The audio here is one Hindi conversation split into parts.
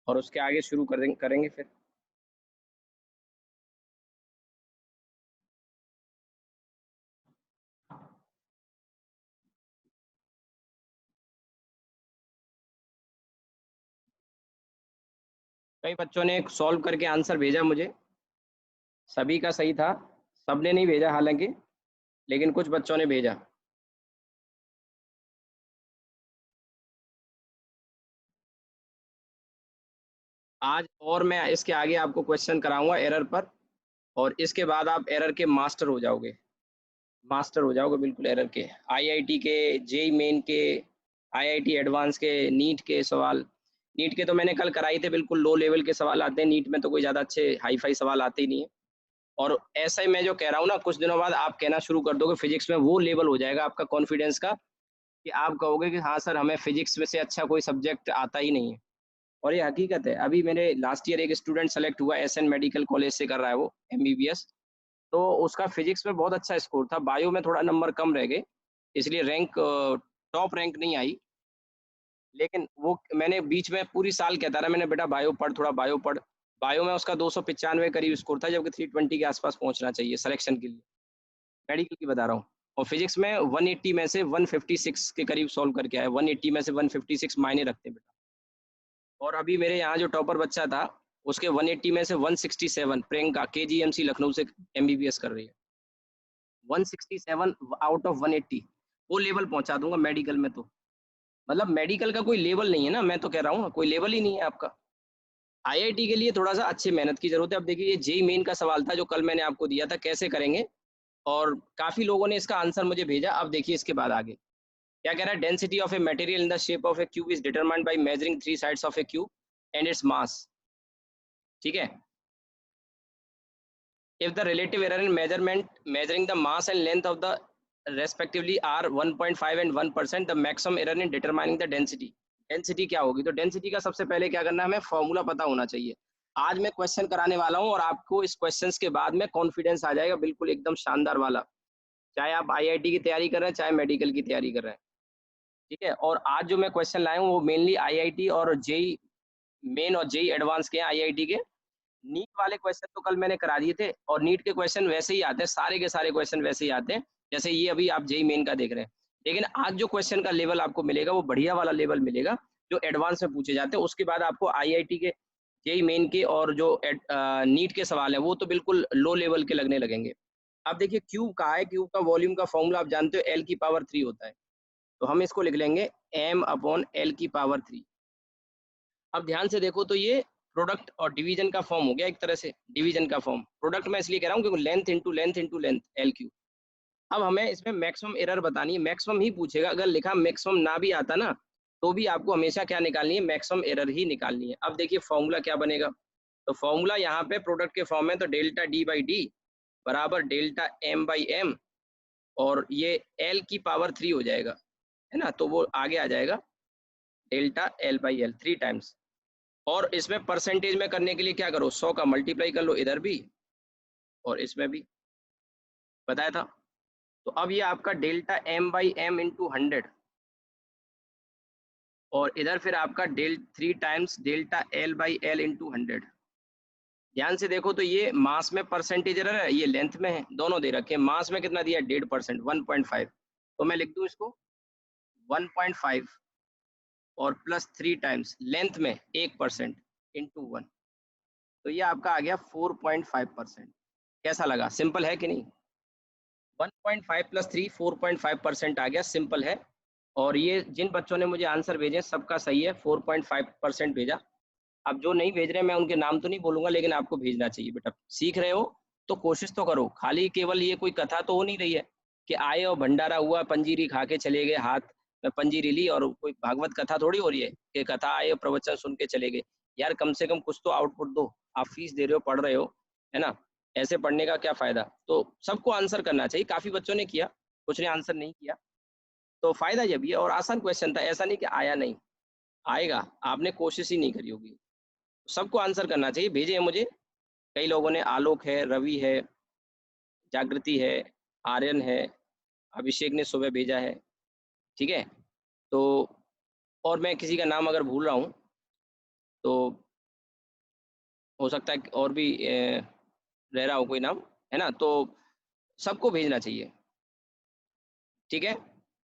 और उसके आगे शुरू करेंगे फिर। कई बच्चों ने सॉल्व करके आंसर भेजा मुझे, सभी का सही था, सबने नहीं भेजा हालांकि, लेकिन कुछ बच्चों ने भेजा। आज और मैं इसके आगे आपको क्वेश्चन कराऊंगा एरर पर, और इसके बाद आप एरर के मास्टर हो जाओगे, मास्टर हो जाओगे बिल्कुल एरर के। आईआईटी के, जेई मेन के, आईआईटी एडवांस के, नीट के सवाल। नीट के तो मैंने कल कराई थे, बिल्कुल लो लेवल के सवाल आते हैं नीट में, तो कोई ज़्यादा अच्छे हाई फाई सवाल आते ही नहीं है। और ऐसा ही मैं जो कह रहा हूँ ना, कुछ दिनों बाद आप कहना शुरू कर दोगे फिजिक्स में, वो लेवल हो जाएगा आपका कॉन्फिडेंस का, कि आप कहोगे कि हाँ सर, हमें फिजिक्स में से अच्छा कोई सब्जेक्ट आता ही नहीं है। और ये हकीकत है। अभी मेरे लास्ट ईयर एक स्टूडेंट सेलेक्ट हुआ, एसएन मेडिकल कॉलेज से कर रहा है वो एमबीबीएस, तो उसका फिजिक्स में बहुत अच्छा स्कोर था, बायो में थोड़ा नंबर कम रह गए, इसलिए रैंक टॉप रैंक नहीं आई। लेकिन वो मैंने बीच में पूरी साल कहता रहा, मैंने बेटा बायो पढ़, थोड़ा बायो पढ़। बायो में उसका 295 करीब स्कोर था, जबकि 320 के आसपास पहुंचना चाहिए सिलेक्शन के लिए, मेडिकल की बता रहा हूँ। और फिजिक्स में 180 में से 156 के करीब सॉल्व करके आया, 180 में से 156 मायने रखते हैं बेटा। और अभी मेरे यहाँ जो टॉपर बच्चा था, उसके 180 में से 167, प्रियंका केजीएमसी लखनऊ से एमबीबीएस कर रही है, 167 आउट ऑफ 180, वो लेवल पहुंचा दूंगा मेडिकल में तो। मतलब मेडिकल का कोई लेवल नहीं है ना, मैं तो कह रहा हूँ कोई लेवल ही नहीं है आपका। आईआईटी के लिए थोड़ा सा अच्छी मेहनत की जरूरत है। अब देखिए, ये जेई मेन का सवाल था जो कल मैंने आपको दिया था, कैसे करेंगे, और काफी लोगों ने इसका आंसर मुझे भेजा। अब देखिए इसके बाद आगे क्या कह रहा है, density of a material in the shape of A cube is determined by measuring three sides of A cube and its mass. ठीक है, if the relative error in measuring the mass and length of the respectively are 1.5 and 1%, the maximum error in determining the density। Density क्या होगी, तो डेंसिटी का सबसे पहले क्या करना है, हमें फॉर्मूला पता होना चाहिए। आज मैं क्वेश्चन कराने वाला हूं, और आपको इस क्वेश्चंस के बाद में कॉन्फिडेंस आ जाएगा बिल्कुल एकदम शानदार वाला, चाहे आप आईआईटी की तैयारी कर रहे हैं, चाहे मेडिकल की तैयारी कर रहे हैं। ठीक है, और आज जो मैं क्वेश्चन लाया हूँ वो मेनली आईआईटी और जेई मेन और जेई एडवांस के हैं, आईआईटी के। नीट वाले क्वेश्चन तो कल मैंने करा दिए थे, और नीट के क्वेश्चन वैसे ही आते हैं, सारे के सारे क्वेश्चन वैसे ही आते हैं, जैसे ये अभी आप जेई मेन का देख रहे हैं। लेकिन आज जो क्वेश्चन का लेवल आपको मिलेगा वो बढ़िया वाला लेवल मिलेगा, जो एडवांस में पूछे जाते हैं। उसके बाद आपको आईआईटी के, जेई मेन के, और जो नीट के सवाल है वो तो बिल्कुल लो लेवल के लगने लगेंगे। अब देखिए क्यूब कहा है, क्यूब का वॉल्यूम का फॉर्मूला आप जानते हो, एल की पावर 3 होता है, तो हम इसको लिख लेंगे एम अपॉन एल की पावर 3। अब ध्यान से देखो तो ये प्रोडक्ट और डिवीजन का फॉर्म हो गया, एक तरह से डिवीजन का फॉर्म। प्रोडक्ट मैं इसलिए कह रहा हूँ क्योंकि length into length into length, L Q. अब हमें इसमें मैक्सिमम एरर बतानी है, मैक्सिमम ही पूछेगा, अगर लिखा मैक्सिमम ना भी आता ना, तो भी आपको हमेशा क्या निकालनी है, मैक्सिमम एरर ही निकालनी है। अब देखिए फॉर्मूला क्या बनेगा, तो फॉर्मूला यहाँ पे प्रोडक्ट के फॉर्म में, तो डेल्टा डी बाई डी बराबर डेल्टा एम बाई एम, और ये एल की पावर 3 हो जाएगा, है ना, तो वो आगे आ जाएगा delta L by L 3 times. और इसमें परसेंटेज में करने के लिए क्या करो, 100 का मल्टीप्लाई कर लो इधर भी और इसमें भी, बताया था। तो अब ये आपका delta M by M into 100, और इधर फिर आपका 3 times delta L by L into 100। ध्यान से देखो तो ये मास में परसेंटेज एरर है, ये लेंथ में है, दोनों दे रखे हैं। मास में कितना दिया, 1.5%, 1.5, तो मैं लिख दूं इसको 1.5, और प्लस 3 टाइम्स लेंथ में 1% इंटू 1, तो ये आपका आ गया 4.5%। कैसा लगा, सिंपल है कि नहीं। 1.5 प्लस 3 4.5% आ गया, सिंपल है। और ये जिन बच्चों ने मुझे आंसर भेजे सबका सही है, 4.5% भेजा। अब जो नहीं भेज रहे, मैं उनके नाम तो नहीं बोलूंगा, लेकिन आपको भेजना चाहिए बेटा, सीख रहे हो तो कोशिश तो करो। खाली केवल ये कोई कथा तो हो नहीं रही है कि आए और भंडारा हुआ, पंजीरी खा के चले गए, हाथ में पंजीरी ली, और कोई भागवत कथा थोड़ी हो रही है कि कथा आए और प्रवचन सुन के चले गए। यार कम से कम कुछ तो आउटपुट दो, आप फीस दे रहे हो, पढ़ रहे हो, है ना। ऐसे पढ़ने का क्या फायदा। तो सबको आंसर करना चाहिए, काफी बच्चों ने किया, कुछ ने आंसर नहीं किया, तो फायदा ये भी है। और आसान क्वेश्चन था, ऐसा नहीं कि आया नहीं, आएगा, आपने कोशिश ही नहीं करी होगी। सबको आंसर करना चाहिए, भेजे हैं मुझे कई लोगों ने, आलोक है, रवि है, जागृति है, आर्यन है, अभिषेक ने सुबह भेजा है। ठीक है, तो और मैं किसी का नाम अगर भूल रहा हूँ तो हो सकता है और भी रह रहा हो कोई नाम, है ना, तो सबको भेजना चाहिए, ठीक है।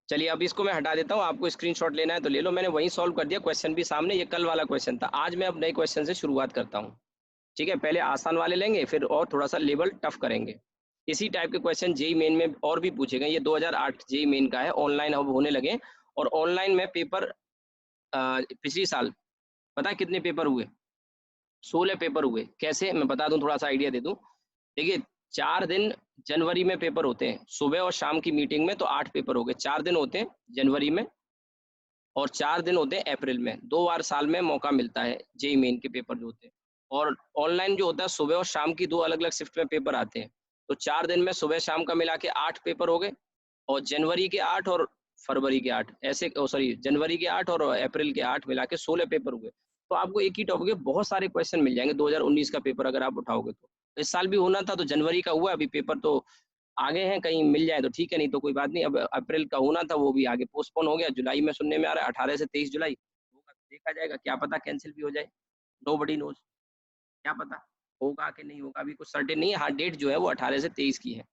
चलिए अब इसको मैं हटा देता हूँ, आपको स्क्रीनशॉट लेना है तो ले लो, मैंने वहीं सॉल्व कर दिया, क्वेश्चन भी सामने, ये कल वाला क्वेश्चन था। आज मैं अब नए क्वेश्चन से शुरुआत करता हूँ, ठीक है। पहले आसान वाले लेंगे, फिर और थोड़ा सा लेवल टफ करेंगे। इसी टाइप के क्वेश्चन जेई मेन में और भी पूछे गए। ये 2008 जेई मेन का है, ऑनलाइन अब होने लगे। और ऑनलाइन में पेपर पिछली साल पता है कितने पेपर हुए? 16 पेपर हुए। कैसे, मैं बता दूं, थोड़ा सा आइडिया दे दूं। देखिए, 4 दिन जनवरी में पेपर होते हैं, सुबह और शाम की मीटिंग में, तो 8 पेपर हो गए। 4 दिन होते हैं जनवरी में और 4 दिन होते हैं अप्रैल में। 2 बार साल में मौका मिलता है जेई मेन के पेपर जो होते हैं। और ऑनलाइन जो होता है, सुबह और शाम की 2 अलग अलग शिफ्ट में पेपर आते हैं। तो 4 दिन में सुबह शाम का मिला के 8 पेपर हो गए। और जनवरी के 8 और फरवरी के 8 ऐसे, सॉरी, जनवरी के 8 और अप्रैल के 8 मिला के 16 पेपर हुए। तो आपको एक ही टॉपिक के बहुत सारे क्वेश्चन मिल जाएंगे 2019 का पेपर अगर आप उठाओगे तो। इस साल भी होना था तो जनवरी का हुआ, अभी पेपर तो आगे हैं, कहीं मिल जाए तो ठीक है, नहीं तो कोई बात नहीं। अब अप्रैल का होना था, वो भी आगे पोस्टपोन हो गया। जुलाई में सुनने में आ रहा है 18 से 23 जुलाई होगा, देखा जाएगा, क्या पता कैंसिल भी हो जाए। नोबडी नोज, क्या पता होगा कि नहीं होगा, अभी कुछ सर्टेन नहीं है। हाँ, डेट जो है वो 18 से 23 की है।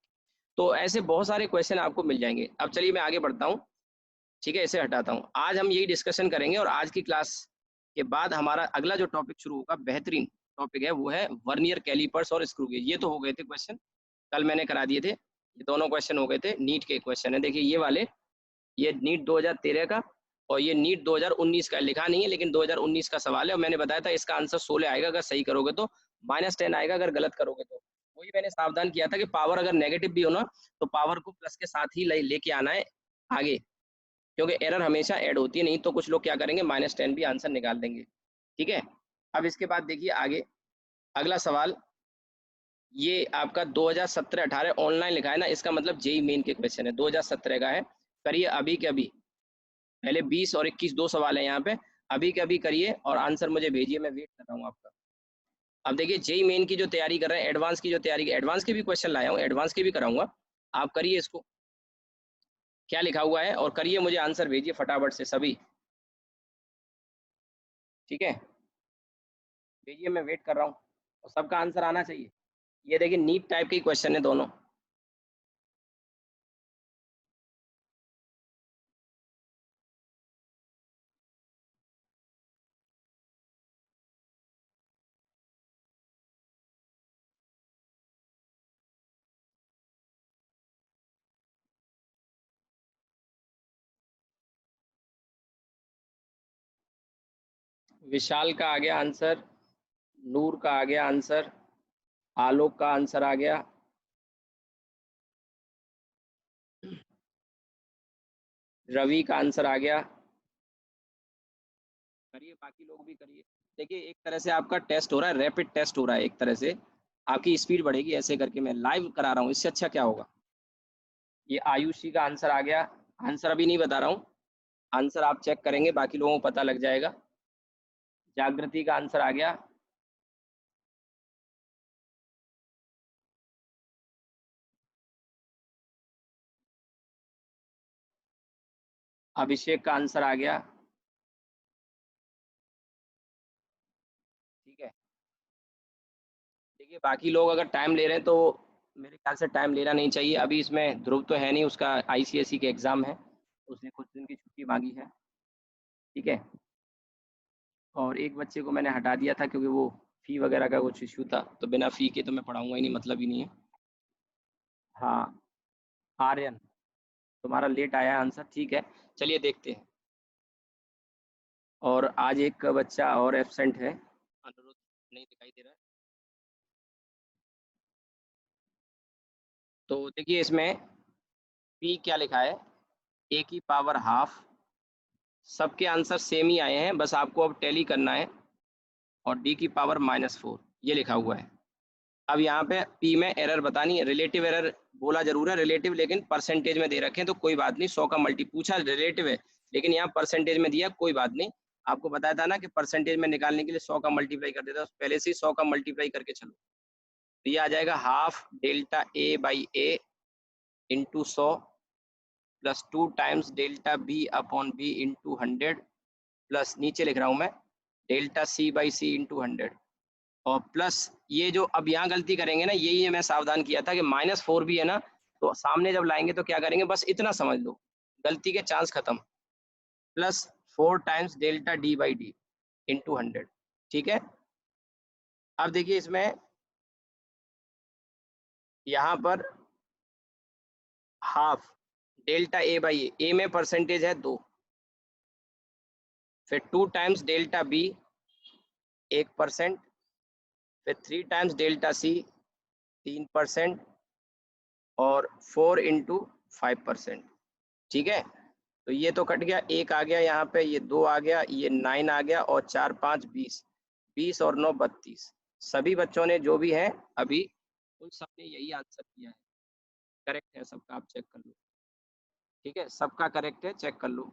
तो ऐसे बहुत सारे क्वेश्चन आपको मिल जाएंगे। अब चलिए मैं आगे बढ़ता हूँ, ठीक है, इसे हटाता हूँ। आज हम यही डिस्कशन करेंगे और आज की क्लास के बाद हमारा अगला जो टॉपिक शुरू होगा, बेहतरीन टॉपिक है, वो है वर्नियर कैलिपर्स और स्क्रू गेज। ये तो हो गए थे क्वेश्चन, कल मैंने करा दिए थे। ये दोनों क्वेश्चन हो गए थे, नीट के क्वेश्चन है। देखिए ये वाले, ये नीट 2013 का और ये नीट 2019 का। लिखा नहीं है लेकिन 2019 का सवाल है, और मैंने बताया था इसका आंसर 16 आएगा अगर सही करोगे तो, -10 आएगा अगर गलत करोगे तो। वही मैंने सावधान किया था कि पावर अगर नेगेटिव भी हो ना, तो पावर को प्लस के साथ ही लेके आना है आगे, क्योंकि एरर हमेशा ऐड होती है। नहीं तो कुछ लोग क्या करेंगे, -10 भी आंसर निकाल देंगे, ठीक है। अब इसके बाद देखिए आगे अगला सवाल, ये आपका 2017-18 ऑनलाइन लिखा है ना, इसका मतलब जेई मेन के क्वेश्चन है, 2017 का है। करिए अभी के अभी, पहले 20 और 21 दो सवाल है यहाँ पे, अभी के अभी करिए और आंसर मुझे भेजिए, मैं वेट कर रहा हूँ आपका। अब देखिए जेई मेन की जो तैयारी कर रहे हैं, एडवांस की जो तैयारी, एडवांस के भी क्वेश्चन लाया हूँ, एडवांस के भी कराऊंगा। आप करिए इसको, क्या लिखा हुआ है, और करिए, मुझे आंसर भेजिए फटाफट से सभी, ठीक है। भेजिए, मैं वेट कर रहा हूँ और सबका आंसर आना चाहिए। ये देखिए नीट टाइप के क्वेश्चन है दोनों। विशाल का आ गया आंसर, नूर का आ गया आंसर, आलोक का आंसर आ गया, रवि का आंसर आ गया। करिए, बाकी लोग भी करिए। देखिए एक तरह से आपका टेस्ट हो रहा है, रैपिड टेस्ट हो रहा है एक तरह से, आपकी स्पीड बढ़ेगी ऐसे करके। मैं लाइव करा रहा हूँ, इससे अच्छा क्या होगा। ये आयुषी का आंसर आ गया, आंसर अभी नहीं बता रहा हूँ, आंसर आप चेक करेंगे, बाकी लोगों को पता लग जाएगा। जागृति का आंसर आ गया, अभिषेक का आंसर आ गया, ठीक है। देखिए बाकी लोग अगर टाइम ले रहे हैं तो मेरे ख्याल से टाइम लेना नहीं चाहिए। अभी इसमें ध्रुव तो है नहीं, उसका आईसीएसई के एग्जाम है, उसने कुछ दिन की छुट्टी मांगी है, ठीक है। और एक बच्चे को मैंने हटा दिया था क्योंकि वो फी वगैरह का कुछ इशू था, तो बिना फी के तो मैं पढ़ाऊंगा ही नहीं, मतलब ही नहीं है। हाँ, आर्यन, तुम्हारा लेट आया आंसर, ठीक है। चलिए देखते हैं। और आज एक बच्चा और एब्सेंट है, अनुरुद्ध, नहीं दिखाई दे रहा है। तो देखिए इसमें पी क्या लिखा है, ए की पावर हाफ, सबके आंसर सेम ही आए हैं, बस आपको अब टैली करना है। और डी की पावर -4, ये लिखा हुआ है। अब यहाँ पे पी में एरर बतानी है, रिलेटिव एरर बोला जरूर है, रिलेटिव लेकिन परसेंटेज में दे रखे हैं, तो कोई बात नहीं, 100 का मल्टी पूछा रिलेटिव है लेकिन यहाँ परसेंटेज में दिया, कोई बात नहीं। आपको बताया था ना कि परसेंटेज में निकालने के लिए 100 का मल्टीप्लाई कर देता, पहले से ही 100 का मल्टीप्लाई करके चलो। तो ये आ जाएगा half delta A by A into 100 plus 2 times delta B upon B into 100 plus नीचे लिख रहा हूँ मैं delta C by C into 100। और प्लस ये जो अब यहाँ गलती करेंगे ना, यही मैं सावधान किया था कि -4 भी है ना, तो सामने जब लाएंगे तो क्या करेंगे, बस इतना समझ लो, गलती के चांस खत्म। Plus 4 times delta D by D into 100। ठीक है, अब देखिए इसमें यहाँ पर हाफ डेल्टा ए बाई ए में परसेंटेज है 2, फिर 2 टाइम्स डेल्टा बी 1%, फिर 3 टाइम्स डेल्टा सी 3%, और 4 इंटू 5%। ठीक है, तो ये तो कट गया, एक आ गया यहाँ पे, ये 2 आ गया, ये 9 आ गया, और 4 5 20, 20 और 9 32। सभी बच्चों ने जो भी है अभी, उन सब ने यही आंसर किया है, करेक्ट है सबका, आप चेक कर लो। ठीक है, सबका करेक्ट है, चेक कर लो।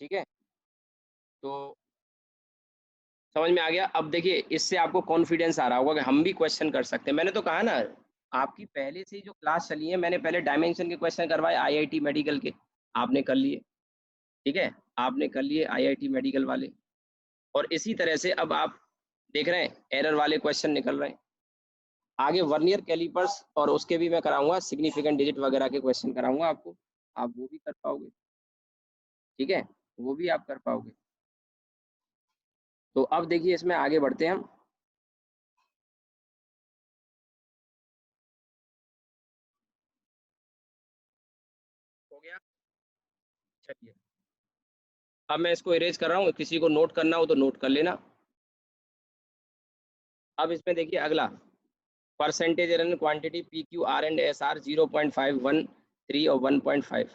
ठीक है, तो समझ में आ गया। अब देखिए इससे आपको कॉन्फिडेंस आ रहा होगा कि हम भी क्वेश्चन कर सकते हैं। मैंने तो कहा ना, आपकी पहले से ही जो क्लास चली है, मैंने पहले डायमेंशन के क्वेश्चन करवाए आईआईटी मेडिकल के, आपने कर लिए। ठीक है, आपने कर लिए आईआईटी मेडिकल वाले, और इसी तरह से अब आप देख रहे हैं एरर वाले क्वेश्चन निकल रहे हैं। आगे वर्नियर कैलिपर्स और उसके भी मैं कराऊंगा, सिग्निफिकेंट डिजिट वगैरह के क्वेश्चन कराऊंगा आपको, आप वो भी कर पाओगे। ठीक है, वो भी आप कर पाओगे। तो अब देखिए इसमें आगे बढ़ते हैं हम। हो गया, चलिए अब मैं इसको इरेज कर रहा हूँ, किसी को नोट करना हो तो नोट कर लेना। अब इसमें देखिए अगला, percentage error quantity P Q R and S R 0.513 और 1.5।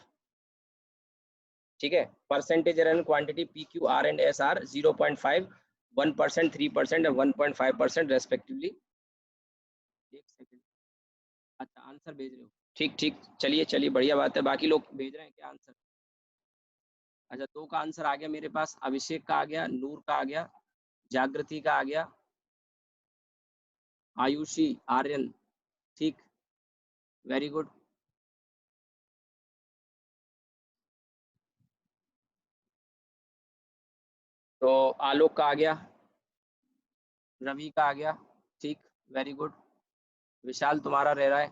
ठीक है, percentage error quantity P Q R and S R 0.5, 1%, 3% और 1.5% रेस्पेक्टिवली। एक सेकंड, अच्छा आंसर भेज रहे हो, ठीक ठीक, चलिए चलिए बढ़िया बात है। बाकी लोग भेज रहे हैं क्या आंसर? अच्छा, 2 का आंसर आ गया मेरे पास, अभिषेक का आ गया, नूर का आ गया, जागृति का आ गया, आयुषी, आर्यन, ठीक, वेरी गुड। तो आलोक का आ गया, रवि का आ गया, ठीक, वेरी गुड। विशाल तुम्हारा रह रहा है।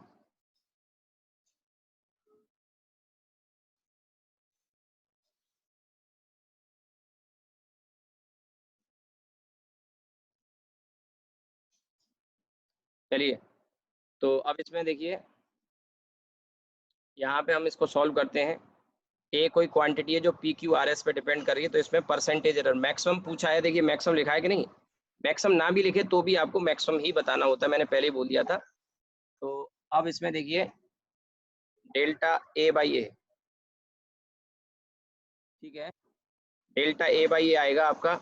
चलिए, तो अब इसमें देखिए, यहाँ पे हम इसको सॉल्व करते हैं। ए कोई क्वांटिटी है जो पी क्यू आर एस पे डिपेंड कर रही है, तो इसमें परसेंटेज एरर मैक्सिमम पूछा है। देखिए मैक्सिमम लिखा है कि नहीं, मैक्सिमम ना भी लिखे तो भी आपको मैक्सिमम ही बताना होता है, मैंने पहले ही बोल दिया था। तो अब इसमें देखिए डेल्टा ए बाई ए, ठीक है, डेल्टा ए बाई ए आएगा आपका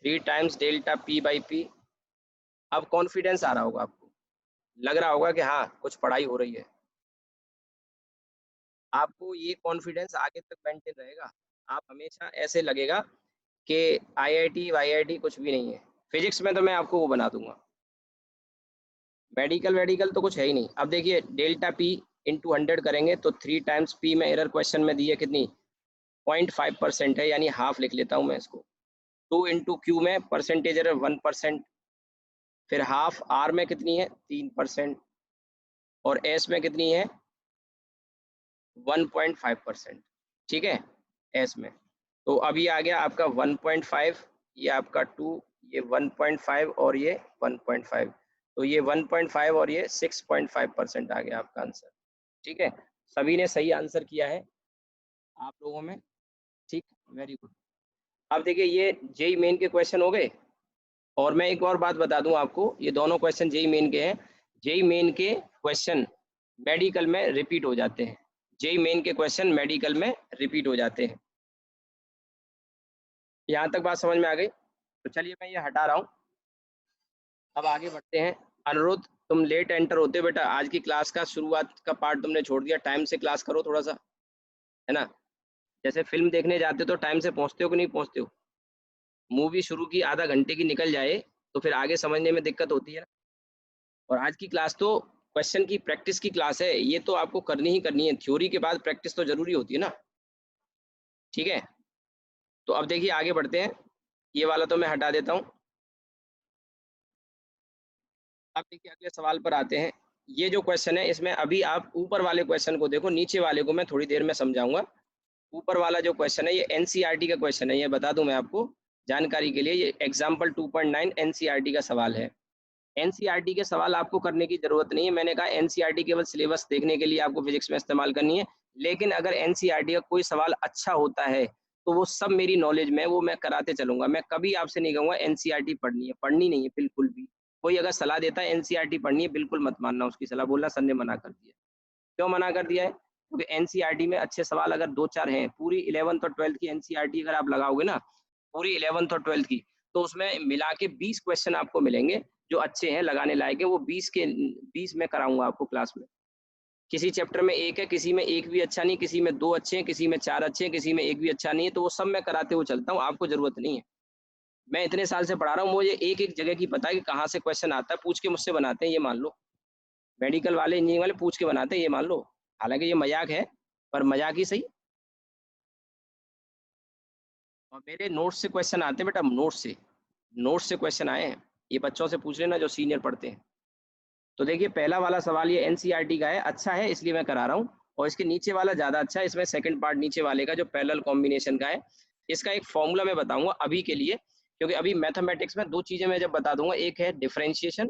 3 times delta P by P. अब कॉन्फिडेंस आ रहा होगा आपको, लग रहा होगा कि हाँ कुछ पढ़ाई हो रही है, आपको ये कॉन्फिडेंस आगे तक मेंटेन रहेगा। आप हमेशा ऐसे लगेगा कि आईआईटी वाईआईटी कुछ भी नहीं है। फिजिक्स में तो मैं आपको वो बना दूंगा, मेडिकल वेडिकल तो कुछ है ही नहीं। अब देखिए डेल्टा पी इंटू 100 करेंगे तो 3 टाइम्स पी में एरर क्वेश्चन में दी है कितनी, 0.5% है, यानी हाफ लिख लेता हूँ मैं इसको। 2 इंटू क्यू में परसेंटेज एरर 1%, फिर हाफ आर में कितनी है 3%, और एस में कितनी है 1.5%। ठीक है, एस में। तो अभी आ गया आपका 1.5, ये आपका 2, ये 1.5 और ये 1.5, तो ये 1.5 और ये 6.5% आ गया आपका आंसर। ठीक है, सभी ने सही आंसर किया है आप लोगों में, ठीक, वेरी गुड। अब देखिए ये जेई मेन के क्वेश्चन हो गए, और मैं एक और बात बता दूं आपको, ये दोनों क्वेश्चन जेई मेन के हैं। जेई मेन के क्वेश्चन मेडिकल में रिपीट हो जाते हैं, जेई मेन के क्वेश्चन मेडिकल में रिपीट हो जाते हैं। यहाँ तक बात समझ में आ गई? तो चलिए मैं ये हटा रहा हूँ, अब आगे बढ़ते हैं। अनुरोध, तुम लेट एंटर होते हो बेटा, आज की क्लास का शुरुआत का पार्ट तुमने छोड़ दिया, टाइम से क्लास करो थोड़ा सा, है ना। जैसे फिल्म देखने जाते हो तो टाइम से पहुंचते हो कि नहीं पहुंचते हो? मूवी शुरू की आधा घंटे की निकल जाए तो फिर आगे समझने में दिक्कत होती है ना। और आज की क्लास तो क्वेश्चन की प्रैक्टिस की क्लास है, ये तो आपको करनी ही करनी है, थ्योरी के बाद प्रैक्टिस तो जरूरी होती है ना। ठीक है, तो अब देखिए आगे बढ़ते हैं। ये वाला तो मैं हटा देता हूँ। अब देखिए अगले सवाल पर आते हैं। ये जो क्वेश्चन है इसमें अभी आप ऊपर वाले क्वेश्चन को देखो, नीचे वाले को मैं थोड़ी देर में समझाऊंगा। ऊपर वाला जो क्वेश्चन है ये एनसीईआरटी का क्वेश्चन है, ये बता दूं मैं आपको जानकारी के लिए, ये एग्जाम्पल 2.9 एनसीईआरटी का सवाल है। एनसीईआरटी के सवाल आपको करने की जरूरत नहीं है, मैंने कहा एनसीईआरटी केवल सिलेबस देखने के लिए आपको फिजिक्स में इस्तेमाल करनी है। लेकिन अगर एनसीईआरटी का कोई सवाल अच्छा होता है तो वो सब मेरी नॉलेज में, वो मैं कराते चलूंगा। मैं कभी आपसे नहीं कहूंगा एनसीईआरटी पढ़नी है, पढ़नी नहीं है बिल्कुल भी। कोई अगर सलाह देता है एनसीईआरटी पढ़नी है, बिल्कुल मत मानना उसकी सलाह, बोलना सर ने मना कर दिया। क्यों मना कर दिया है? क्योंकि एनसीईआरटी में अच्छे सवाल अगर दो चार हैं, पूरी 11th और 12th की एनसीईआरटी अगर आप लगाओगे ना, पूरी 11th और 12th की, तो उसमें मिला के 20 क्वेश्चन आपको मिलेंगे जो अच्छे हैं, लगाने लायक है। वो 20 के 20 में कराऊंगा आपको क्लास में। किसी चैप्टर में एक है, किसी में एक भी अच्छा नहीं, किसी में दो अच्छे हैं, किसी में चार अच्छे हैं, किसी में एक भी अच्छा नहीं है, तो वो सब मैं कराते हुए चलता हूँ, आपको जरूरत नहीं है। मैं इतने साल से पढ़ा रहा हूँ, मुझे एक एक जगह की पता है कि कहाँ से क्वेश्चन आता है, पूछ के मुझसे बनाते हैं, ये मान लो। मेडिकल वाले, इंजीनियरिंग वाले पूछ के बनाते हैं, ये मान लो। हालांकि ये मजाक है, पर मजाक ही सही। और मेरे नोट्स से क्वेश्चन आते हैं बेटा, नोट्स से क्वेश्चन आए हैं। ये बच्चों से पूछ लेना जो सीनियर पढ़ते हैं। तो देखिए पहला वाला सवाल ये एनसीईआरटी का है, अच्छा है इसलिए मैं करा रहा हूँ। और इसके नीचे वाला ज़्यादा अच्छा है, इसमें सेकंड पार्ट नीचे वाले का जो पैरेलल कॉम्बिनेशन का है, इसका एक फॉर्मूला मैं बताऊंगा अभी के लिए। क्योंकि अभी मैथमेटिक्स में दो चीज़ें मैं जब बता दूंगा, एक है डिफरेंशिएशन,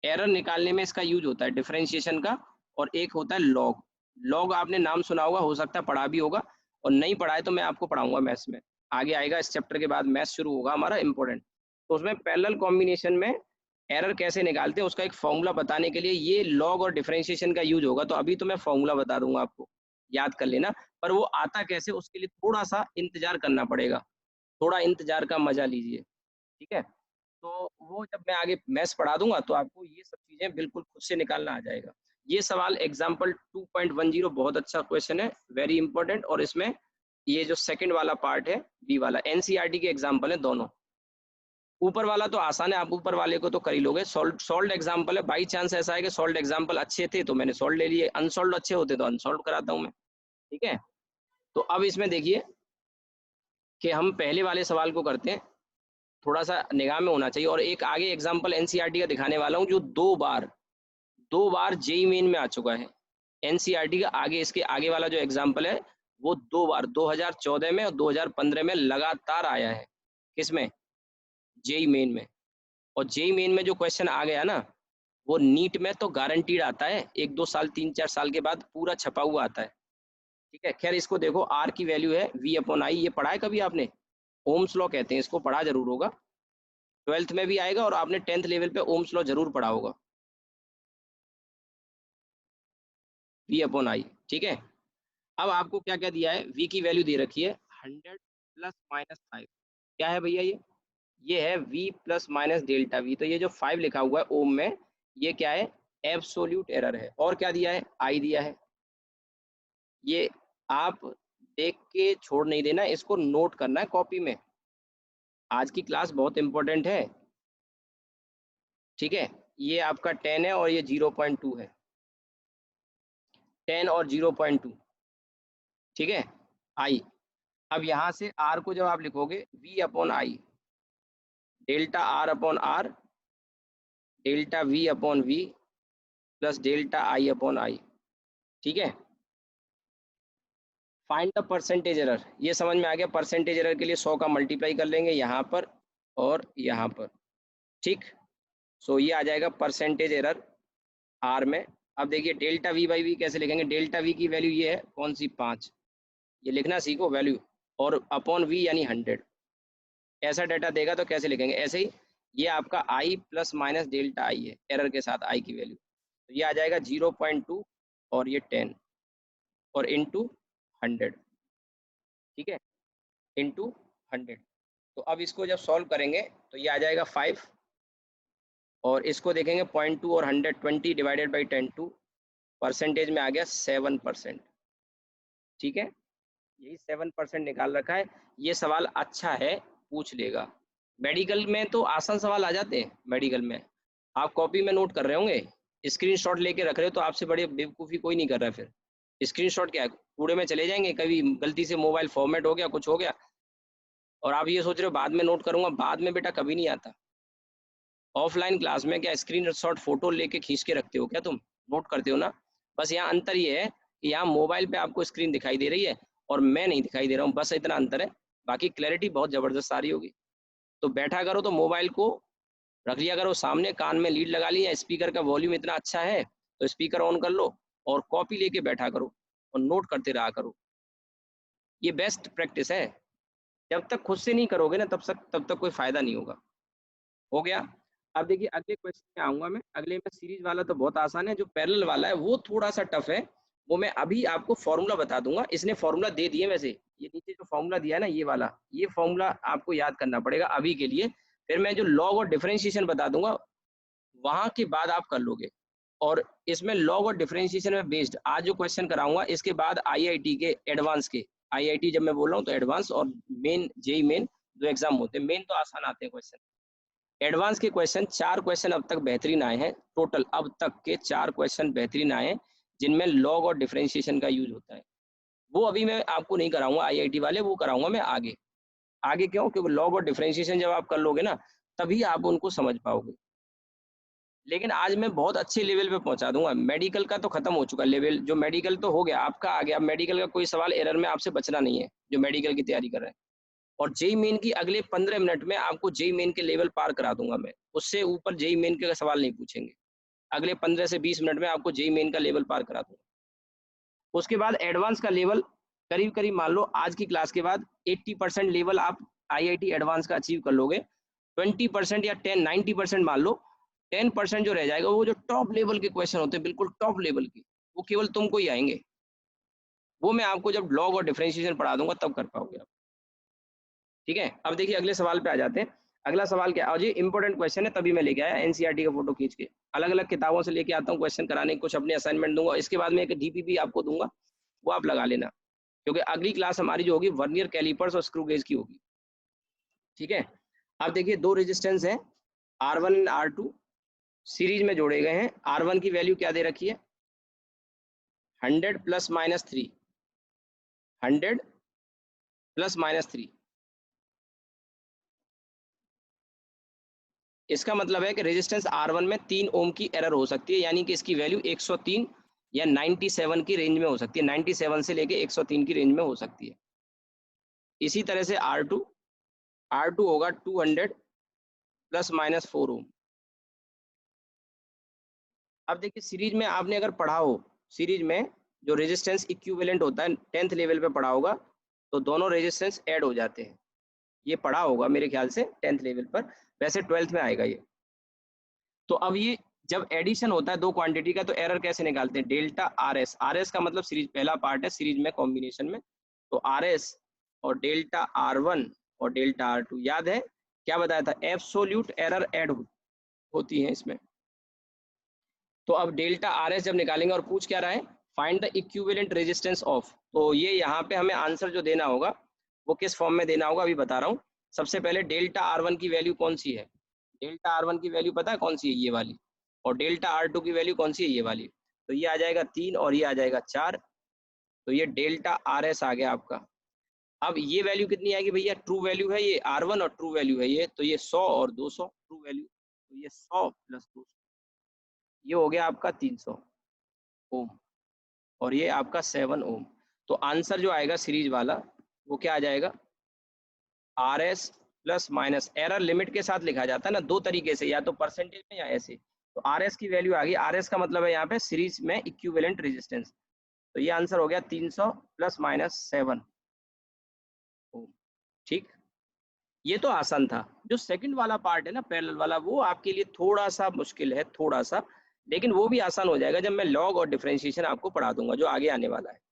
एरर निकालने में इसका यूज होता है डिफरेंशिएशन का, और एक होता है लॉग। लॉग आपने नाम सुना होगा, हो सकता है पढ़ा भी होगा, और नहीं पढ़ा है तो मैं आपको पढ़ाऊंगा मैथ्स में, आगे आएगा इस चैप्टर के बाद मैथ्स शुरू होगा हमारा इंपॉर्टेंट। तो उसमें पैरेलल कॉम्बिनेशन में एरर कैसे निकालते हैं उसका एक फॉर्मूला बताने के लिए ये लॉग और डिफरेंशिएशन का यूज होगा। तो अभी तो मैं फॉर्मूला बता दूंगा आपको, याद कर लेना। पर वो आता कैसे, उसके लिए थोड़ा सा इंतजार करना पड़ेगा, थोड़ा इंतजार का मजा लीजिए, ठीक है। तो वो जब मैं आगे मैथ्स पढ़ा दूंगा तो आपको ये सब चीजें बिल्कुल खुद से निकालना आ जाएगा। ये सवाल एग्जाम्पल 2.10 बहुत अच्छा क्वेश्चन है, वेरी इंपॉर्टेंट। और इसमें ये जो सेकंड वाला पार्ट है, बी वाला, एनसीईआरटी के एग्जाम्पल है दोनों। ऊपर वाला तो आसान है, आप ऊपर वाले को तो कर ही लोगे, सॉल्व एग्जाम्पल है। बाई चांस ऐसा है कि सॉल्व एग्जाम्पल अच्छे थे तो मैंने सॉल्व ले लिए, अनसॉल्व अच्छे होते तो अनसॉल्व कराता हूँ मैं, ठीक है। तो अब इसमें देखिए कि हम पहले वाले सवाल को करते हैं, थोड़ा सा निगाह में होना चाहिए। और एक आगे एग्जाम्पल एनसीईआरटी का दिखाने वाला हूँ जो दो बार जेई मेन में आ चुका है। एनसीईआरटी का आगे, इसके आगे वाला जो एग्जाम्पल है वो दो बार 2014 में और 2015 में लगातार आया है। किसमें? जेई मेन में। और जेई मेन में जो क्वेश्चन आ गया ना, वो नीट में तो गारंटीड आता है, एक दो साल 3-4 साल के बाद पूरा छपा हुआ आता है, ठीक है। खैर इसको देखो, आर की वैल्यू है V/I, ये पढ़ा है कभी आपने? ओम्स लॉ कहते हैं इसको, पढ़ा जरूर होगा, 12th में भी आएगा, और आपने 10th लेवल पे ओम्स लॉ जरूर पढ़ा होगा, V/I, ठीक है। अब आपको क्या क्या दिया है, V की वैल्यू दे रखी है 100 प्लस माइनस 5। क्या है भैया ये है V plus minus delta V। तो ये जो 5 लिखा हुआ है ओम में, ये क्या है? एब्सोल्यूट एरर है। और क्या दिया है? I दिया है। ये आप देख के छोड़ नहीं देना, इसको नोट करना है कॉपी में, आज की क्लास बहुत इंपॉर्टेंट है, ठीक है। ये आपका 10 है और ये 0.2 है, 10 और 0.2, ठीक है। I, अब यहाँ से R को जब आप लिखोगे V/I, delta R/R, delta V/V plus delta I/I, ठीक है। फाइंड द परसेंटेज एरर, ये समझ में आ गया। परसेंटेज एरर के लिए 100 का मल्टीप्लाई कर लेंगे यहाँ पर और यहाँ पर, ठीक। सो ये आ जाएगा परसेंटेज एरर आर में। अब देखिए डेल्टा V/V कैसे लिखेंगे, डेल्टा V की वैल्यू ये है कौन सी, 5, ये लिखना सीखो वैल्यू, और अपॉन V यानी 100। ऐसा डाटा देगा तो कैसे लिखेंगे, ऐसे ही। ये आपका I plus minus delta I है, एरर के साथ I की वैल्यू, तो ये आ जाएगा 0.2 और ये 10 और इंटू 100, ठीक है, इंटू 100। तो अब इसको जब सॉल्व करेंगे तो ये आ जाएगा 5, और इसको देखेंगे 0.2 और 120 डिवाइडेड बाई 10, 2 परसेंटेज में आ गया 7%, ठीक है। यही 7% निकाल रखा है। ये सवाल अच्छा है, पूछ लेगा। मेडिकल में तो आसान सवाल आ जाते हैं, मेडिकल में आप कॉपी में नोट कर रहे होंगे, स्क्रीनशॉट लेके रख रहे हो, तो आपसे बड़ी बेवकूफ़ी कोई नहीं कर रहा है। फिर स्क्रीनशॉट क्या है, कूड़े में चले जाएंगे, कभी गलती से मोबाइल फॉर्मेट हो गया, कुछ हो गया, और आप ये सोच रहे हो बाद में नोट करूंगा, बाद में बेटा कभी नहीं आता। ऑफलाइन क्लास में क्या स्क्रीन शॉट फोटो लेके खींच के रखते हो क्या तुम, नोट करते हो ना। बस यहाँ अंतर ये है कि यहाँ मोबाइल पे आपको स्क्रीन दिखाई दे रही है और मैं नहीं दिखाई दे रहा हूँ, बस इतना अंतर है। बाकी क्लैरिटी बहुत जबरदस्त आ रही होगी। तो बैठा करो तो मोबाइल को रख लिया करो सामने, कान में लीड लगा लिया, स्पीकर का वॉल्यूम इतना अच्छा है तो स्पीकर ऑन कर लो और कॉपी लेके बैठा करो और नोट करते रहा करो। ये बेस्ट प्रैक्टिस है। जब तक खुद से नहीं करोगे ना तब तक कोई फायदा नहीं होगा। हो गया। अब देखिए अगले क्वेश्चन में आऊंगा मैं। अगले में सीरीज वाला तो बहुत आसान है, जो पैरेलल वाला है वो थोड़ा सा टफ है। वो मैं अभी आपको फॉर्मूला बता दूंगा, इसने फॉर्मूला दे दिए वैसे, ये नीचे जो फॉर्मूला दिया है ना ये वाला, ये फॉर्मूला आपको याद करना पड़ेगा अभी के लिए। फिर मैं जो लॉग और डिफरेंशिएशन बता दूंगा वहां के बाद आप कर लोगे। और इसमें लॉग और डिफरेंशिएशन में बेस्ड आज जो क्वेश्चन कराऊंगा, इसके बाद आईआईटी के एडवांस के, आईआईटी जब मैं बोल रहा हूँ तो एडवांस और मेन जेई मेन जो एग्जाम होते हैं, मेन तो आसान आते हैं क्वेश्चन, एडवांस के क्वेश्चन 4 क्वेश्चन अब तक बेहतरीन आए हैं। टोटल अब तक के 4 क्वेश्चन बेहतरीन आए हैं जिनमें लॉग और डिफरेंशिएशन का यूज होता है। वो अभी मैं आपको नहीं कराऊंगा आईआईटी वाले, वो कराऊंगा मैं आगे। आगे क्यों? क्योंकि लॉग और डिफरेंशिएशन जब आप कर लोगे ना तभी आप उनको समझ पाओगे। लेकिन आज मैं बहुत अच्छे लेवल पे पहुंचा दूंगा। मेडिकल का तो खत्म हो चुका लेवल, जो मेडिकल तो हो गया आपका आ गया। मेडिकल का कोई सवाल एरर में आपसे बचना नहीं है जो मेडिकल की तैयारी कर रहे हैं। और जेई मेन की अगले 15 मिनट में आपको जेई मेन के लेवल पार करा दूंगा मैं, उससे ऊपर जेई मेन के सवाल नहीं पूछेंगे। अगले 15 से 20 मिनट में आपको जेई मेन का लेवल पार करा दूंगा। उसके बाद एडवांस का लेवल करीब करीब मान लो आज की क्लास के बाद 80% लेवल आप आईआईटी एडवांस का अचीव कर लोगे। 20% या 90% मान लो, 10% जो रह जाएगा वो जो टॉप लेवल के क्वेश्चन होते हैं बिल्कुल टॉप लेवल के, वो केवल तुमको ही आएंगे। वो मैं आपको जब लॉग और डिफरेंशिएशन पढ़ा दूंगा तब कर पाओगे आप। ठीक है, अब देखिए अगले सवाल पे आ जाते हैं। अगला सवाल क्या है? और ये इंपॉर्टेंट क्वेश्चन है तभी मैं लेके आया एनसीईआरटी का फोटो खींच के। अलग अलग किताबों से लेके आता हूँ क्वेश्चन कराने, कुछ अपने असाइनमेंट दूंगा, इसके बाद में एक डीपीपी आपको दूंगा, वो आप लगा लेना। क्योंकि अगली क्लास हमारी जो होगी वर्नियर कैलिपर्स और स्क्रू गेज की होगी। ठीक है, अब देखिए दो रेजिस्टेंस हैं R1 एंड R2 सीरीज में जोड़े गए हैं। R1 की वैल्यू क्या दे रखी है? 100 प्लस माइनस 3, 100 प्लस माइनस 3। इसका मतलब है कि रेजिस्टेंस R1 में 3 ओम की एरर हो सकती है, यानी कि इसकी वैल्यू 103 या 97 की रेंज में हो सकती है। 97 से लेके 103 की रेंज में हो सकती है। इसी तरह से R2 होगा 200 प्लस माइनस 4 ओम। अब देखिए सीरीज में आपने अगर पढ़ा हो, सीरीज में जो रेजिस्टेंस इक्विवेलेंट होता है 10th लेवल पे पढ़ा होगा, तो दोनों रेजिस्टेंस ऐड हो जाते हैं। ये पढ़ा होगा मेरे ख्याल से 10th लेवल पर, वैसे 12th में आएगा ये। तो अब ये जब एडिशन होता है दो क्वांटिटी का तो एरर कैसे निकालते हैं? डेल्टा आर एस का मतलब सीरीज पहला पार्ट है सीरीज में कॉम्बिनेशन में, तो आर एस और डेल्टा R1 और डेल्टा R2 याद है क्या बताया था? एब्सोल्यूट एरर ऐड होती है इसमें। तो अब डेल्टा RS जब निकालेंगे और पूछ क्या रहा है? Find the equivalent resistance of, तो ये यहाँ पे हमें आंसर जो देना होगा वो किस फॉर्म में देना होगा अभी बता रहा हूँ। सबसे पहले डेल्टा R1 की वैल्यू कौन सी है? डेल्टा R1 की वैल्यू पता है कौन सी है? ये वाली। और डेल्टा R2 की वैल्यू कौन सी है? ये वाली। तो ये आ जाएगा 3 और ये आ जाएगा 4। तो ये डेल्टा RS आ गया आपका। अब ये वैल्यू कितनी आएगी भैया? ट्रू वैल्यू है ये R1 और ट्रू वैल्यू है ये, तो ये 100 और 200 ट्रू वैल्यू, तो ये 100 प्लस 200, ये हो गया आपका 300 ओम। और ये आपका 7 ओम। तो आंसर जो आएगा सीरीज वाला वो क्या आ जाएगा? RS plus minus, error limit के साथ लिखा जाता है ना दो तरीके से, या तो परसेंटेज में या ऐसे। तो RS की वैल्यू आ गई। RS का मतलब है यहाँ पे सीरीज में इक्विवेलेंट रेजिस्टेंस। तो ये आंसर हो गया 300 प्लस माइनस 7 ओम। ठीक, ये तो आसान था। जो सेकंड वाला पार्ट है ना पैरेलल वाला, वो आपके लिए थोड़ा सा मुश्किल है, थोड़ा सा, लेकिन वो भी आसान हो जाएगा जब मैं लॉग और डिफरेंशिएशन आपको पढ़ा दूंगा जो आगे आने वाला है।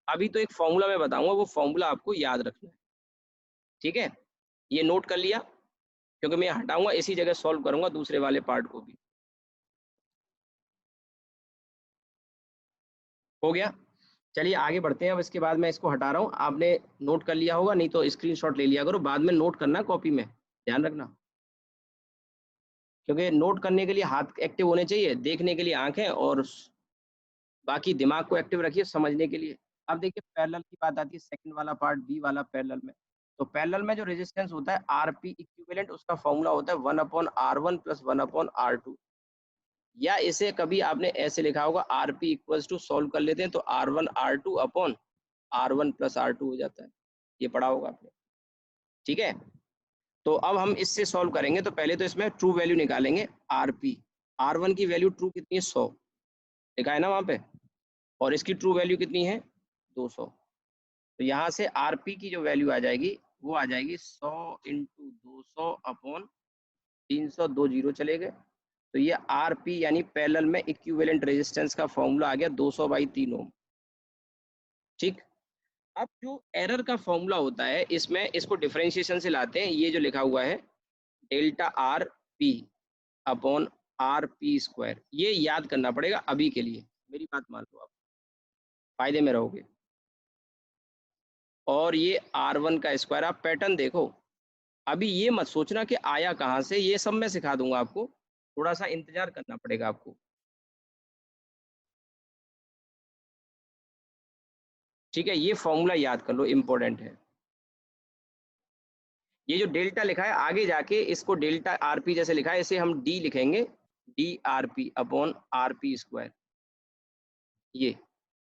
अभी तो एक फॉर्मूला मैं बताऊंगा, वो फॉर्मूला आपको याद रखना है। ठीक है, ये नोट कर लिया, क्योंकि मैं हटाऊंगा इसी जगह सॉल्व करूंगा दूसरे वाले पार्ट को भी। हो गया, चलिए आगे बढ़ते हैं। अब इसके बाद मैं इसको हटा रहा हूँ, आपने नोट कर लिया होगा, नहीं तो स्क्रीनशॉट ले लिया करो, बाद में नोट करना कॉपी में, ध्यान रखना। क्योंकि नोट करने के लिए हाथ एक्टिव होने चाहिए, देखने के लिए आंखें, और बाकी दिमाग को एक्टिव रखिए समझने के लिए। अब देखिए पैरेलल की बात आती है, सेकंड वाला पार्ट बी वाला पैरेलल में। तो पैरेलल में जो रेजिस्टेंस होता है आरपी इक्विवेलेंट, उसका फॉर्मूला होता है 1/R1 + 1/R2। या इसे कभी आपने ऐसे लिखा होगा आरपी इक्वल्स टू, सॉल्व कर लेते हैं तो R1 R2/R1 + R2 हो जाता है। ये पढ़ा होगा आपने, ठीक है। तो अब हम इससे सॉल्व करेंगे, तो पहले तो इसमें ट्रू वैल्यू निकालेंगे। आरपी, R1 की वैल्यू ट्रू कितनी है, 100 लिखा है ना वहाँ पे, और इसकी ट्रू वैल्यू कितनी है, 200। तो यहाँ से आरपी की जो वैल्यू आ जाएगी वो आ जाएगी 100 × 200/300, 2 जीरो चले गए। तो ये आरपी यानी पैरेलल में इक्विवेलेंट रेजिस्टेंस का फॉर्मूला आ गया 200/3 ओम। ठीक। अब जो एरर का फॉर्मूला होता है इसमें, इसको डिफरेंशिएशन से लाते हैं। ये जो लिखा हुआ है delta R P upon R P square, ये याद करना पड़ेगा अभी के लिए, मेरी बात मान लो आप, फायदे में रहोगे। और ये R1 का स्क्वायर, आप पैटर्न देखो, अभी ये मत सोचना कि आया कहाँ से, ये सब मैं सिखा दूंगा आपको, थोड़ा सा इंतजार करना पड़ेगा आपको। ठीक है, ये फॉर्मूला याद कर लो, इंपॉर्टेंट है। ये जो डेल्टा लिखा है आगे जाके इसको डेल्टा आरपी जैसे लिखा है, इसे हम डी लिखेंगे, D R P upon R P square, ये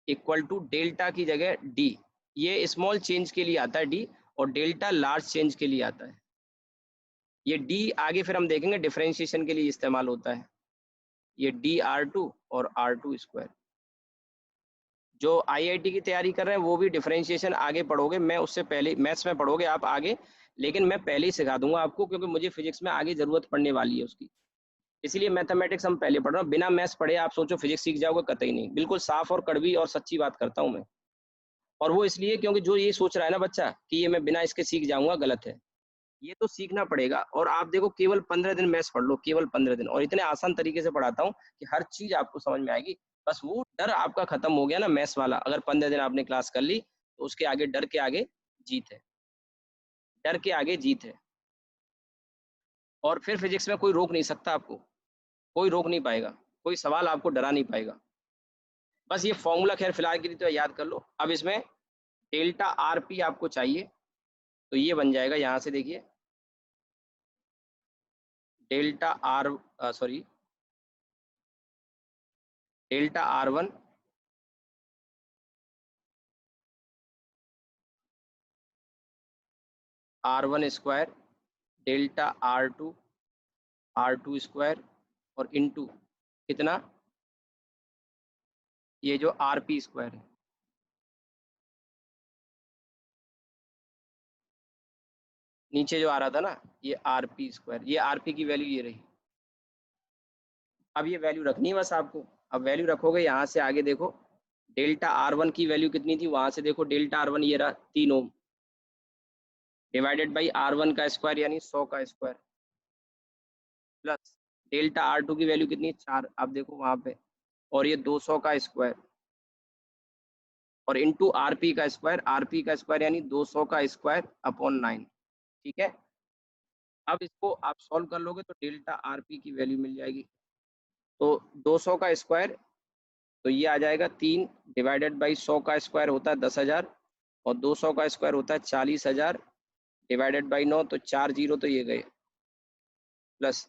इक्वल टू डेल्टा की जगह डी, ये स्मॉल चेंज के लिए आता है डी, और डेल्टा लार्ज चेंज के लिए आता है। ये डी आगे फिर हम देखेंगे डिफरेंशिएशन के लिए इस्तेमाल होता है। ये डी आर टू और आर टू स्क्वायर। जो आईआईटी की तैयारी कर रहे हैं वो भी डिफरेंशिएशन आगे पढ़ोगे, मैं उससे पहले, मैथ्स में पढ़ोगे आप आगे, लेकिन मैं पहले ही सिखा दूंगा आपको, क्योंकि मुझे फिजिक्स में आगे जरूरत पड़ने वाली है उसकी। इसलिए मैथमेटिक्स हम पहले पढ़ रहे हैं। बिना मैथ्स पढ़े आप सोचो फिजिक्स सीख जाओगे, कतई नहीं। बिल्कुल साफ और कड़वी और सच्ची बात करता हूँ मैं। और वो इसलिए क्योंकि जो ये सोच रहा है ना बच्चा कि ये मैं बिना इसके सीख जाऊंगा, गलत है। ये तो सीखना पड़ेगा। और आप देखो केवल 15 दिन मैथ्स पढ़ लो, केवल 15 दिन, और इतने आसान तरीके से पढ़ाता हूँ कि हर चीज आपको समझ में आएगी। बस वो डर आपका खत्म हो गया ना मैथ्स वाला, अगर 15 दिन आपने क्लास कर ली तो उसके आगे, डर के आगे जीत है, डर के आगे जीत है। और फिर फिजिक्स में कोई रोक नहीं सकता आपको, कोई रोक नहीं पाएगा, कोई सवाल आपको डरा नहीं पाएगा। बस ये फॉर्मूला खैर फिलहाल के लिए तो याद कर लो। अब इसमें डेल्टा आर पी आपको चाहिए, तो ये बन जाएगा, यहाँ से देखिए, delta R, sorry, delta R1 R1 square, delta R2 square, और इनटू कितना, ये जो RP स्क्वायर है, नीचे जो आ रहा था ना, ये RP स्क्वायर, ये RP की वैल्यू ये रही। अब ये वैल्यू रखनी है बस आपको। अब वैल्यू रखोगे, यहाँ से आगे देखो, डेल्टा R1 की वैल्यू कितनी थी, वहां से देखो डेल्टा R1 ये रहा 3 ओम, डिवाइडेड बाई R1 का स्क्वायर यानी 100 का स्क्वायर, प्लस डेल्टा R2 की वैल्यू कितनी है, 4, आप देखो वहां पे, और ये 200 का स्क्वायर, और इंटू आरपी का स्क्वायर यानी 200 का स्क्वायर अपॉन 9। ठीक है। अब इसको आप सॉल्व कर लोगे तो डेल्टा आरपी की वैल्यू मिल जाएगी। तो 200 का स्क्वायर, तो ये आ जाएगा 3, डिवाइडेड बाई 100 का स्क्वायर होता है 10,000, और 200 का स्क्वायर होता है 40,000, डिवाइडेड बाई 9, तो 4 जीरो तो ये गए, प्लस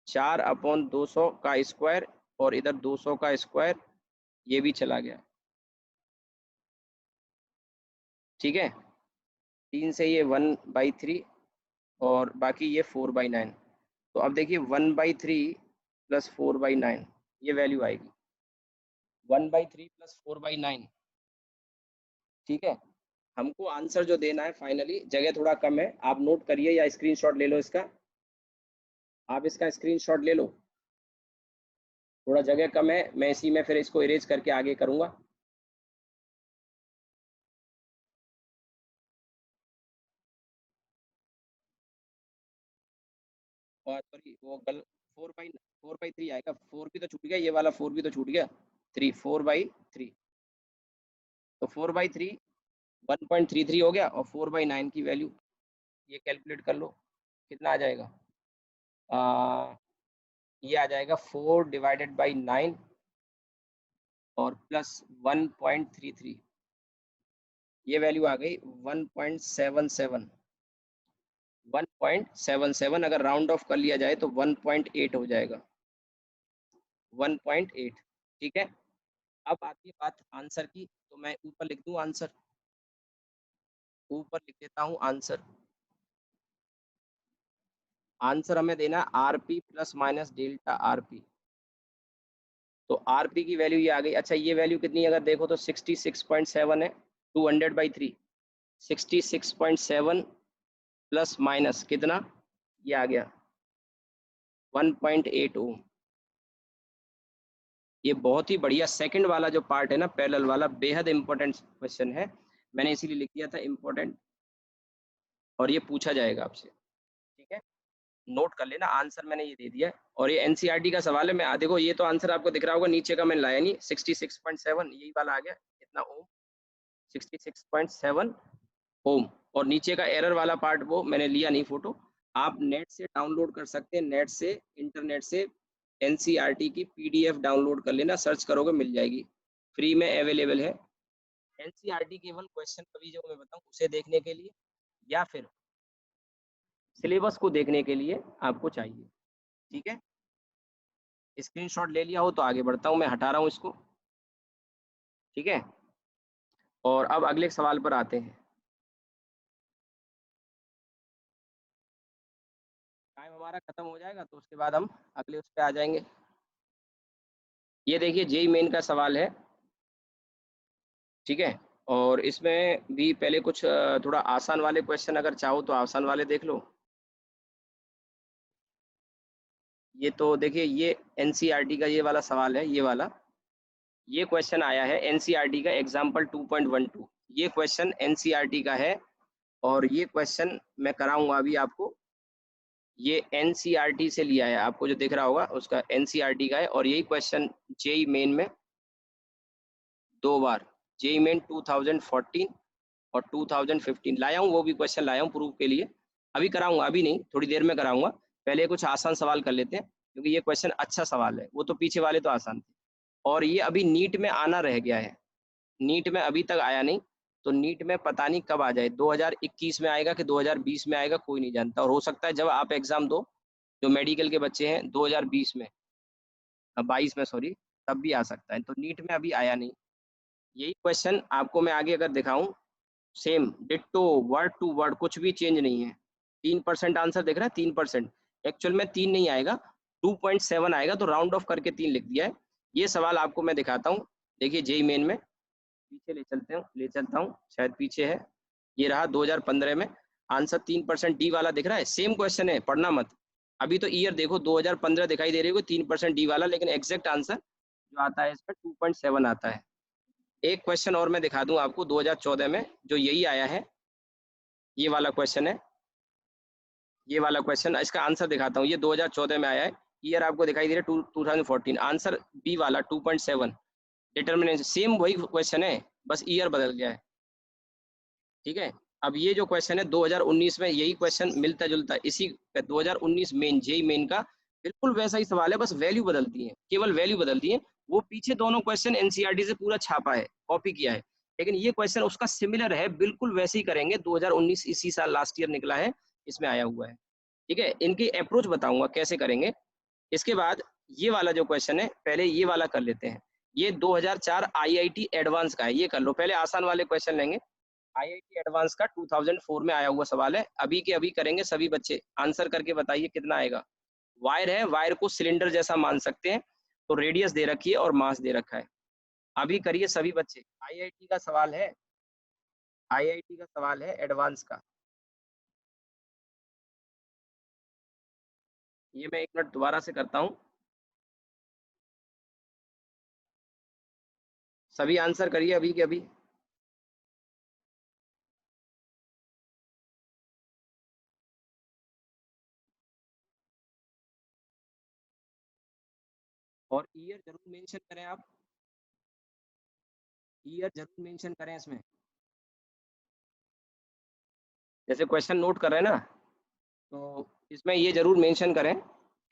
4 अपॉन 200 का स्क्वायर, और इधर 200 का स्क्वायर ये भी चला गया। ठीक है, 3 से ये 1/3, और बाकी ये 4/9। तो अब देखिए 1/3 प्लस 4/9, ये वैल्यू आएगी 1/3 प्लस 4/9। ठीक है। हमको आंसर जो देना है फाइनली, जगह थोड़ा कम है, आप नोट करिए या स्क्रीनशॉट ले लो इसका, आप इसका स्क्रीनशॉट ले लो। थोड़ा जगह कम है, मैं इसी में फिर इसको इरेज करके आगे करूंगा। और सॉरी, वो गल 4/3 आएगा, 4 भी तो छूट गया, ये वाला 4 भी तो छूट गया, 3, 4/3, तो 4/3 1.33 हो गया, और 4/9 की वैल्यू ये कैलकुलेट कर लो, कितना आ जाएगा, ये आ जाएगा 4/9 और प्लस 1.33, ये वैल्यू आ गई 1.77। 1.77 अगर राउंड ऑफ कर लिया जाए तो 1.8 हो जाएगा। 1.8। ठीक है। अब आती है बात आंसर की, तो मैं ऊपर लिख दूं आंसर, ऊपर लिख देता हूं आंसर। आंसर हमें देना RP plus minus delta RP. तो आरपी की वैल्यू ये आ गई। अच्छा ये वैल्यू कितनी है अगर देखो तो 66.7 है। 200/3 66.7 प्लस माइनस कितना, ये आ गया 1.8 ओम। ये बहुत ही बढ़िया सेकंड वाला जो पार्ट है ना, पैरेलल वाला, बेहद इंपॉर्टेंट क्वेश्चन है। मैंने इसीलिए लिख दिया था इंपॉर्टेंट, और ये पूछा जाएगा आपसे। ठीक है, नोट कर लेना, आंसर मैंने ये दे दिया है। और ये एनसीईआरटी का सवाल है। मैं देखो ये तो आंसर आपको दिख रहा होगा, नीचे का मैंने लाया नहीं। 66.7 यही वाला आ गया, कितना ओम, 66.7 ओम। और नीचे का एरर वाला पार्ट वो मैंने लिया नहीं फोटो। आप नेट से डाउनलोड कर सकते हैं, नेट से, इंटरनेट से एनसीईआरटी की पीडीएफ डाउनलोड कर लेना, सर्च करोगे मिल जाएगी, फ्री में अवेलेबल है। एनसीईआरटी केवल क्वेश्चन कभी जो मैं बताऊं उसे देखने के लिए या फिर सिलेबस को देखने के लिए आपको चाहिए। ठीक है, स्क्रीनशॉट ले लिया हो तो आगे बढ़ता हूँ, मैं हटा रहा हूँ इसको। ठीक है, और अब अगले सवाल पर आते हैं। टाइम हमारा खत्म हो जाएगा तो उसके बाद हम अगले उस पर आ जाएंगे। ये देखिए जेई मेन का सवाल है। ठीक है, और इसमें भी पहले कुछ थोड़ा आसान वाले क्वेश्चन अगर चाहो तो आसान वाले देख लो। ये तो देखिए ये एनसीईआरटी का ये वाला सवाल है, ये वाला, ये क्वेश्चन आया है एनसीईआरटी का एग्जाम्पल 2.12। ये क्वेश्चन एनसीईआरटी का है, और ये क्वेश्चन मैं कराऊंगा अभी आपको। ये एनसीईआरटी से लिया है, आपको जो दिख रहा होगा उसका एनसीईआरटी का है। और यही क्वेश्चन जेई मेन में 2 बार, जेई मेन 2014 और 2015 लाया हूँ, वो भी क्वेश्चन लाया हूँ प्रूफ के लिए। अभी कराऊंगा, अभी नहीं, थोड़ी देर में कराऊंगा। पहले कुछ आसान सवाल कर लेते हैं, क्योंकि ये क्वेश्चन अच्छा सवाल है, वो तो पीछे वाले तो आसान थे। और ये अभी नीट में आना रह गया है, नीट में अभी तक आया नहीं। तो नीट में पता नहीं कब आ जाए, 2021 में आएगा कि 2020 में आएगा कोई नहीं जानता। और हो सकता है जब आप एग्जाम दो, जो मेडिकल के बच्चे हैं, 2020 में, 22 में सॉरी, तब भी आ सकता है। तो नीट में अभी आया नहीं। यही क्वेश्चन आपको मैं आगे अगर दिखाऊं, same ditto, word to word, कुछ भी चेंज नहीं है। 3% आंसर दिख रहा है, 3%। एक्चुअल में 3 नहीं आएगा, 2.7 आएगा, तो राउंड ऑफ करके 3 लिख दिया है। ये सवाल आपको मैं दिखाता हूँ। देखिए जेई मेन में, पीछे ले चलता हूँ, शायद पीछे है। ये रहा 2015 में, आंसर 3%, डी वाला दिख रहा है, सेम क्वेश्चन है, पढ़ना मत। अभी तो ईयर देखो 2015 दिखाई दे रही है, 3% डी वाला, लेकिन एग्जैक्ट आंसर जो आता है इसमें 2.7 आता है। एक क्वेश्चन और मैं दिखा दूं आपको 2014 में, जो यही आया है, ये वाला क्वेश्चन है। ये वाला क्वेश्चन, इसका आंसर दिखाता हूँ, ये 2014 में आया है। ईयर आपको दिखाई दे रहा है 2014, आंसर बी वाला 2.7। डिटर्मिनेशन सेम वही क्वेश्चन है, बस ईयर बदल गया है। ठीक है, अब ये जो क्वेश्चन है 2019 में, यही क्वेश्चन मिलता जुलता, इसी 2019 मेन, जेई मेन का बिल्कुल वैसा ही सवाल है, बस वैल्यू बदलती है, केवल वैल्यू बदलती है। वो पीछे दोनों क्वेश्चन एनसीईआरटी से पूरा छापा है, कॉपी किया है, लेकिन ये क्वेश्चन उसका सिमिलर है, बिल्कुल वैसे ही करेंगे। 2019 इसी साल लास्ट ईयर निकला है, इसमें आया हुआ है। ठीक है, इनकी अप्रोच बताऊंगा कैसे करेंगे। इसके बाद ये वाला जो क्वेश्चन है, पहले ये वाला कर लेते हैं। ये 2004 आईआईटी एडवांस का है, ये कर लो, पहले आसान वाले क्वेश्चन लेंगे। आईआईटी एडवांस का 2004 में आया हुआ सवाल है, अभी के अभी करेंगे सभी बच्चे। आंसर करके बताइए कितना आएगा। वायर है, वायर को सिलेंडर जैसा मान सकते हैं, तो रेडियस दे रखी है और मास दे रखा है। अभी करिए सभी बच्चे, आईआईटी का सवाल है, आईआईटी का सवाल है एडवांस का। ये मैं 1 मिनट दोबारा से करता हूँ, सभी आंसर करिए अभी के अभी। और ईयर जरूर मेंशन करें आप, ईयर जरूर मेंशन करें इसमें। जैसे क्वेश्चन नोट कर रहे हैं ना, तो इसमें ये जरूर मेंशन करें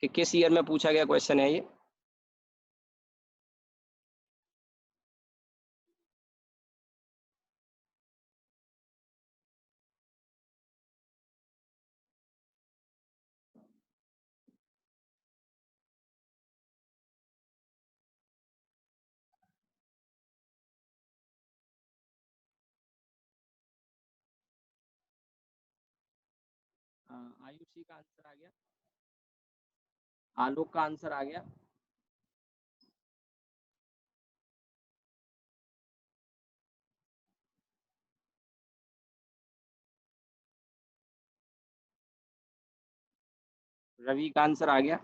कि किस ईयर में पूछा गया क्वेश्चन है ये। आयुषी का आंसर आ गया, आलोक का आंसर आ गया, रवि का आंसर आ गया।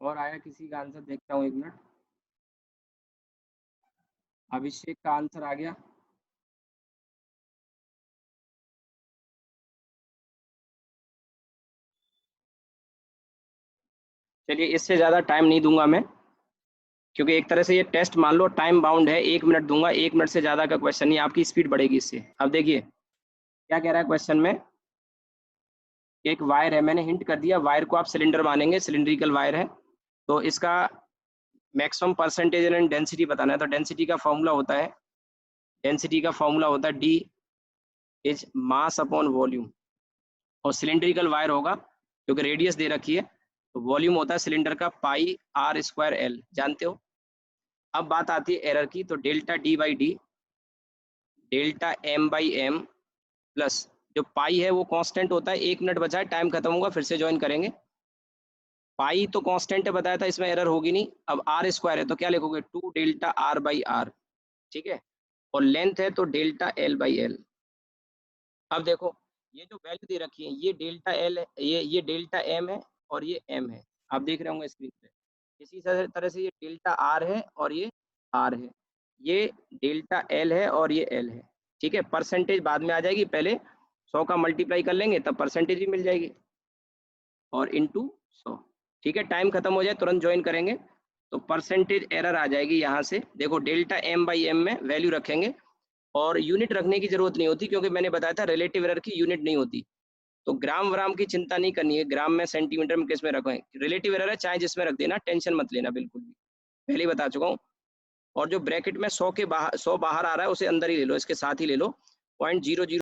और आया किसी का आंसर, देखता हूँ एक मिनट। अभिषेक का आंसर आ गया। चलिए, इससे ज़्यादा टाइम नहीं दूंगा मैं, क्योंकि एक तरह से ये टेस्ट मान लो टाइम बाउंड है, 1 मिनट दूंगा, 1 मिनट से ज़्यादा का क्वेश्चन नहीं, आपकी स्पीड बढ़ेगी इससे। अब देखिए क्या कह रहा है क्वेश्चन में, एक वायर है, मैंने हिंट कर दिया, वायर को आप सिलेंडर मानेंगे, सिलिंड्रिकल वायर है, तो इसका मैक्सिमम परसेंटेज एंड डेंसिटी बताना है। तो डेंसिटी का फॉर्मूला होता है, डेंसिटी का फॉर्मूला होता है D is mass upon volume, और सिलिंड्रिकल वायर होगा क्योंकि रेडियस दे रखी है, तो वॉल्यूम होता है सिलेंडर का पाई आर स्क्वायर एल, जानते हो। अब बात आती है एरर की, तो delta D by D, delta M by M plus, जो पाई है वो कांस्टेंट होता है। 1 मिनट बचा है, टाइम खत्म होगा, फिर से ज्वाइन करेंगे। पाई तो कांस्टेंट है बताया था, इसमें एरर होगी नहीं। अब आर स्क्वायर है तो क्या लिखोगे, 2 डेल्टा आर बाई आर, ठीक है। और लेंथ है तो डेल्टा एल बाई एल। अब देखो ये जो वैल्यू दे रखी है, ये डेल्टा एल है, ये डेल्टा एम है, और ये एम है, आप देख रहे होंगे स्क्रीन पे। इसी तरह से ये डेल्टा आर है और ये आर है, ये डेल्टा एल है और ये एल है, ठीक है। परसेंटेज बाद में आ जाएगी, पहले 100 का मल्टीप्लाई कर लेंगे तब परसेंटेज भी मिल जाएगी, और इंटू 100, ठीक है। टाइम खत्म हो जाए तुरंत ज्वाइन करेंगे, तो परसेंटेज एरर आ जाएगी यहाँ से। देखो डेल्टा एम बाई एम में वैल्यू रखेंगे, और यूनिट रखने की जरूरत नहीं होती, क्योंकि मैंने बताया था रिलेटिव एरर की यूनिट नहीं होती, तो ग्राम व्राम की चिंता नहीं करनी है, ग्राम में सेंटीमीटर में किस में रखें, रिलेटिव एरर है चाहे जिसमें रख देना, टेंशन मत लेना बिल्कुल भी, पहले ही बता चुका हूँ। और जो ब्रैकेट में 100 के बाहर, 100 बाहर आ रहा है उसे अंदर ही ले लो, इसके साथ ही ले लो, 0.00